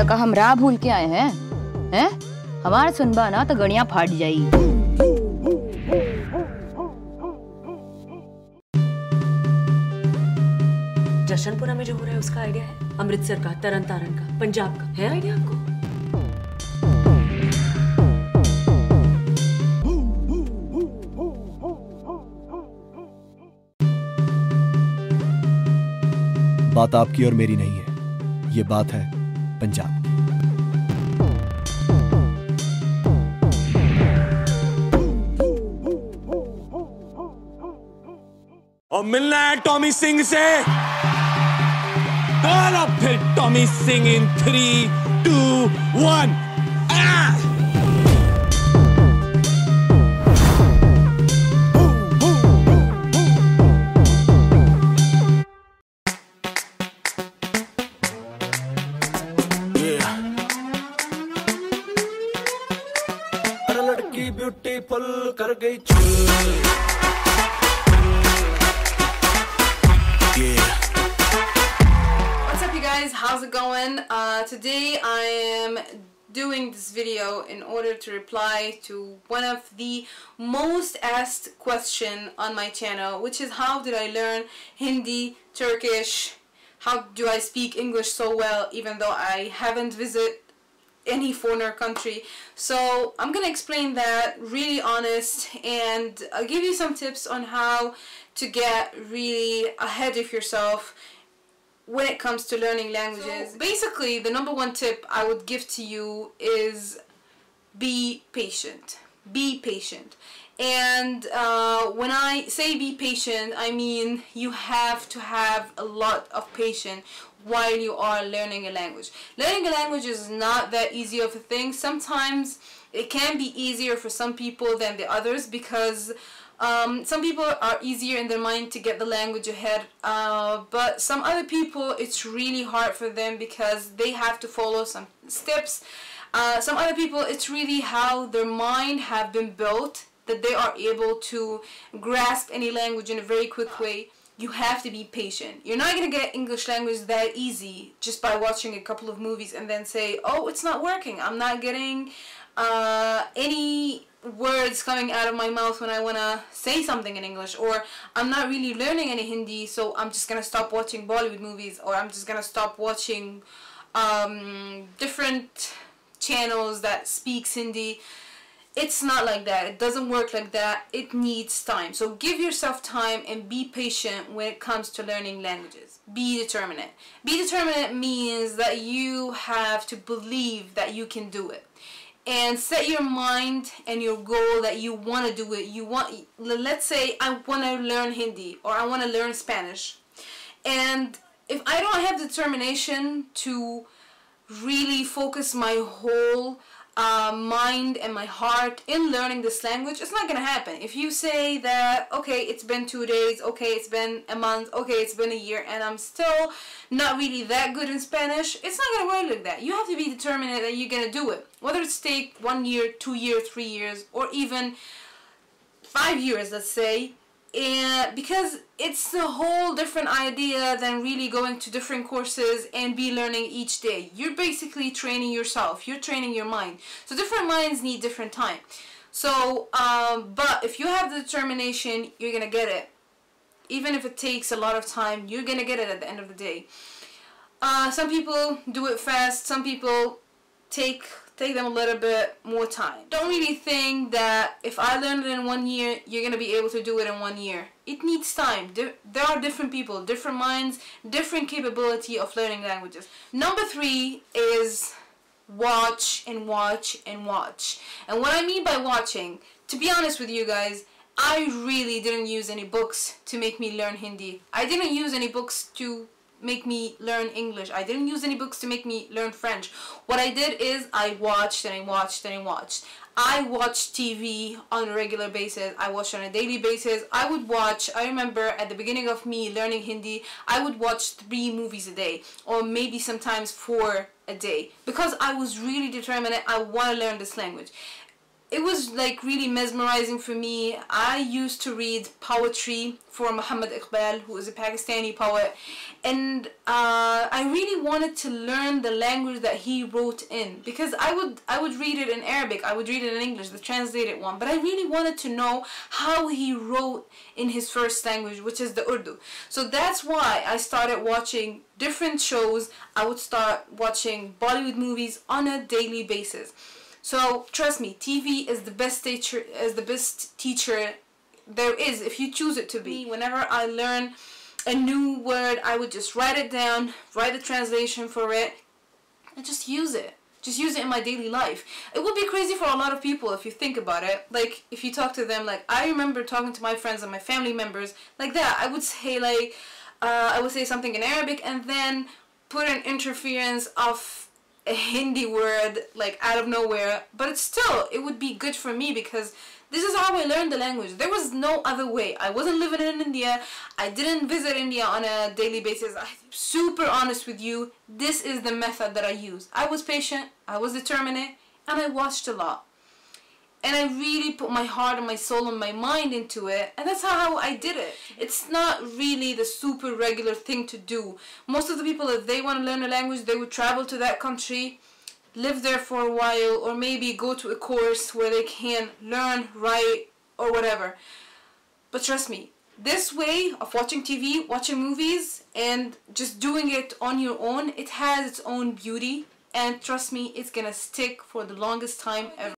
का हम राह भूल के आए हैं? हैं? हमारे सुनबा ना तो गड़ियां फाट जाई। जशनपुरा में जो हो रहा है उसका आइडिया है? अमृतसर का, तरन तारण का, पंजाब का है आइडिया आपको? बात आपकी और मेरी नहीं है, ये बात है पंजाब की। और मिलना है टॉमी सिंह से। और अब फिर टॉमी सिंह इन 3, 2, 1। ब्यूटीफुल कर गई What's up you guys, how's it going? Today I am doing this video in order to reply to one of the most asked question on my channel, which is how did I learn Hindi, Turkish, how do I speak English so well even though I haven't visited any foreigner country. So I'm gonna explain that really honest, and I'll give you some tips on how to get really ahead of yourself when it comes to learning languages. So basically, the number one tip I would give to you is be patient. Be patient. And when I say be patient, I mean you have to have a lot of patience while you are learning a language. Learning a language is not that easy of a thing. Sometimes it can be easier for some people than the others, because some people are easier in their mind to get the language ahead, but some other people it's really hard for them because they have to follow some steps. Some other people it's really how their mind have been built that they are able to grasp any language in a very quick way. You have to be patient. You're not going to get English language that easy just by watching a couple of movies and then say, oh, it's not working. I'm not getting any words coming out of my mouth when I want to say something in English, or I'm not really learning any Hindi, so I'm just going to stop watching Bollywood movies, or I'm just going to stop watching different channels that speaks Hindi. It's not like that. It doesn't work like that. It needs time. So give yourself time and be patient when it comes to learning languages. Be determined. Be determined means that you have to believe that you can do it. And set your mind and your goal that you want to do it. You want, let's say I want to learn Hindi or I want to learn Spanish. And if I don't have determination to really focus my whole mind and my heart in learning this language, it's not gonna happen. If you say that, okay, it's been 2 days, okay, it's been a month, okay, it's been a year, and I'm still not really that good in Spanish, it's not gonna work like that. You have to be determined that you're gonna do it. Whether it's take 1 year, 2 years, 3 years, or even 5 years, let's say. And because it's a whole different idea than really going to different courses and be learning each day. You're basically training yourself. You're training your mind. So different minds need different time. So, but if you have the determination, you're gonna get it. Even if it takes a lot of time, you're gonna get it at the end of the day. Some people do it fast. Some people take them a little bit more time. Don't really think that if I learn it in 1 year, you're gonna be able to do it in 1 year. It needs time. There are different people, different minds, different capability of learning languages. Number 3 is watch and watch and watch. And what I mean by watching, to be honest with you guys, I really didn't use any books to make me learn Hindi. I didn't use any books to make me learn English. I didn't use any books to make me learn French. What I did is I watched and I watched and I watched. I watched TV on a regular basis. I watched on a daily basis. I would watch, I remember at the beginning of me learning Hindi, I would watch 3 movies a day, or maybe sometimes 4 a day, because I was really determined I want to learn this language. it was like really mesmerizing for me. I used to read poetry for Muhammad Iqbal, who is a Pakistani poet, and I really wanted to learn the language that he wrote in, because I would read it in Arabic, I would read it in English, the translated one, but I really wanted to know how he wrote in his first language, which is the Urdu. So that's why I started watching different shows. I would start watching Bollywood movies on a daily basis. So trust me, TV is the best teacher, there is, if you choose it to be. Whenever I learn a new word, I would just write it down, write a translation for it, and just use it. Just use it in my daily life. It would be crazy for a lot of people if you think about it. Like, if you talk to them, like, I remember talking to my friends and my family members like that. I would say, like, I would say something in Arabic and then put an interference of a Hindi word, like, out of nowhere. But it's still, it would be good for me, because this is how I learned the language. There was no other way. I wasn't living in India. I didn't visit India on a daily basis. I'm super honest with you. This is the method that I used. I was patient, I was determined, and I watched a lot. And I really put my heart and my soul and my mind into it, and that's how I did it. It's not really the super regular thing to do. Most of the people, if they want to learn a language, they would travel to that country, live there for a while, or maybe go to a course where they can learn, write, or whatever. But trust me, this way of watching TV, watching movies, and just doing it on your own, it has its own beauty, and trust me, it's gonna stick for the longest time ever.